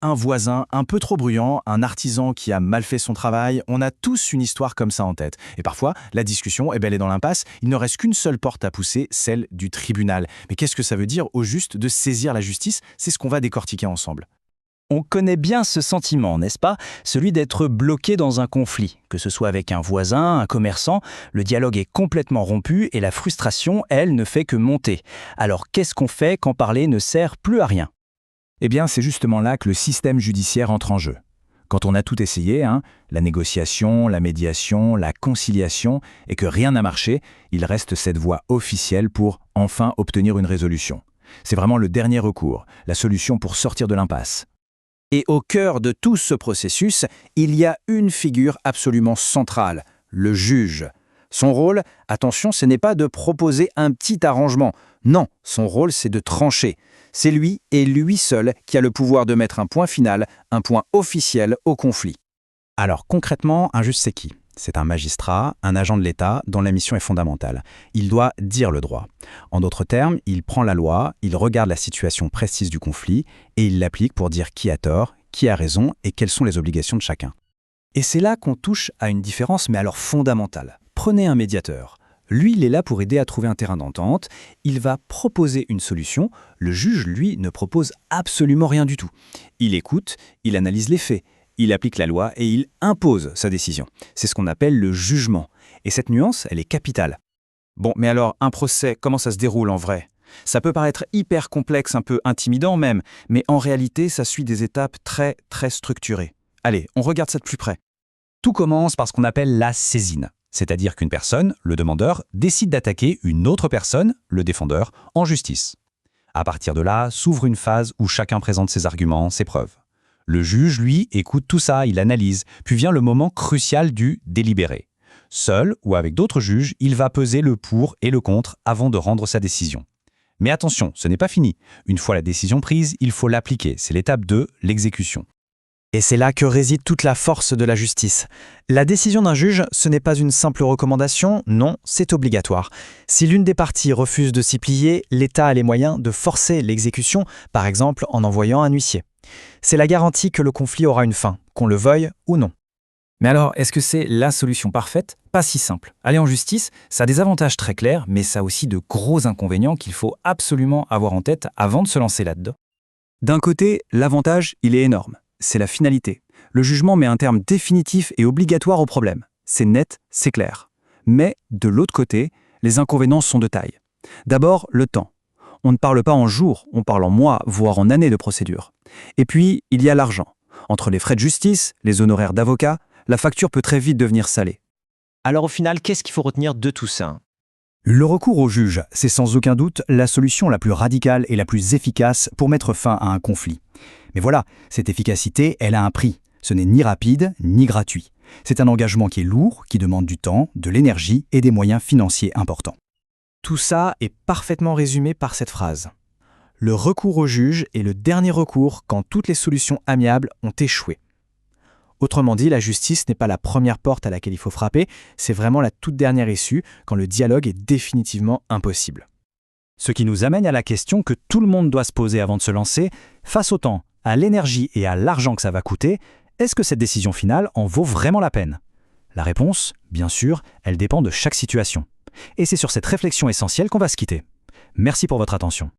Un voisin un peu trop bruyant, un artisan qui a mal fait son travail, on a tous une histoire comme ça en tête. Et parfois, la discussion, elle est dans l'impasse, il ne reste qu'une seule porte à pousser, celle du tribunal. Mais qu'est-ce que ça veut dire au juste de saisir la justice? C'est ce qu'on va décortiquer ensemble. On connaît bien ce sentiment, n'est-ce pas? Celui d'être bloqué dans un conflit. Que ce soit avec un voisin, un commerçant, le dialogue est complètement rompu et la frustration, elle, ne fait que monter. Alors qu'est-ce qu'on fait quand parler ne sert plus à rien? Eh bien, c'est justement là que le système judiciaire entre en jeu. Quand on a tout essayé, la négociation, la médiation, la conciliation, et que rien n'a marché, il reste cette voie officielle pour enfin obtenir une résolution. C'est vraiment le dernier recours, la solution pour sortir de l'impasse. Et au cœur de tout ce processus, il y a une figure absolument centrale, le juge. Son rôle, attention, ce n'est pas de proposer un petit arrangement. Non, son rôle, c'est de trancher. C'est lui et lui seul qui a le pouvoir de mettre un point final, un point officiel au conflit. Alors concrètement, un juge c'est qui? C'est un magistrat, un agent de l'État dont la mission est fondamentale. Il doit dire le droit. En d'autres termes, il prend la loi, il regarde la situation précise du conflit et il l'applique pour dire qui a tort, qui a raison et quelles sont les obligations de chacun. Et c'est là qu'on touche à une différence, mais alors fondamentale. Prenez un médiateur. Lui, il est là pour aider à trouver un terrain d'entente. Il va proposer une solution. Le juge, lui, ne propose absolument rien du tout. Il écoute, il analyse les faits, il applique la loi et il impose sa décision. C'est ce qu'on appelle le jugement. Et cette nuance, elle est capitale. Bon, mais alors, un procès, comment ça se déroule en vrai? Ça peut paraître hyper complexe, un peu intimidant même, mais en réalité, ça suit des étapes très, très structurées. Allez, on regarde ça de plus près. Tout commence par ce qu'on appelle la saisine. C'est-à-dire qu'une personne, le demandeur, décide d'attaquer une autre personne, le défendeur, en justice. À partir de là, s'ouvre une phase où chacun présente ses arguments, ses preuves. Le juge, lui, écoute tout ça, il analyse, puis vient le moment crucial du délibéré. Seul ou avec d'autres juges, il va peser le pour et le contre avant de rendre sa décision. Mais attention, ce n'est pas fini. Une fois la décision prise, il faut l'appliquer. C'est l'étape 2, l'exécution. Et c'est là que réside toute la force de la justice. La décision d'un juge, ce n'est pas une simple recommandation, non, c'est obligatoire. Si l'une des parties refuse de s'y plier, l'État a les moyens de forcer l'exécution, par exemple en envoyant un huissier. C'est la garantie que le conflit aura une fin, qu'on le veuille ou non. Mais alors, est-ce que c'est la solution parfaite? Pas si simple. Aller en justice, ça a des avantages très clairs, mais ça a aussi de gros inconvénients qu'il faut absolument avoir en tête avant de se lancer là-dedans. D'un côté, l'avantage, il est énorme. C'est la finalité. Le jugement met un terme définitif et obligatoire au problème. C'est net, c'est clair. Mais, de l'autre côté, les inconvénients sont de taille. D'abord, le temps. On ne parle pas en jours, on parle en mois, voire en années de procédure. Et puis, il y a l'argent. Entre les frais de justice, les honoraires d'avocat, la facture peut très vite devenir salée. Alors au final, qu'est-ce qu'il faut retenir de tout ça? Le recours au juge, c'est sans aucun doute la solution la plus radicale et la plus efficace pour mettre fin à un conflit. Mais voilà, cette efficacité, elle a un prix. Ce n'est ni rapide, ni gratuit. C'est un engagement qui est lourd, qui demande du temps, de l'énergie et des moyens financiers importants. Tout ça est parfaitement résumé par cette phrase. Le recours au juge est le dernier recours quand toutes les solutions amiables ont échoué. Autrement dit, la justice n'est pas la première porte à laquelle il faut frapper, c'est vraiment la toute dernière issue quand le dialogue est définitivement impossible. Ce qui nous amène à la question que tout le monde doit se poser avant de se lancer, face au temps, à l'énergie et à l'argent que ça va coûter, est-ce que cette décision finale en vaut vraiment la peine? La réponse, bien sûr, elle dépend de chaque situation. Et c'est sur cette réflexion essentielle qu'on va se quitter. Merci pour votre attention.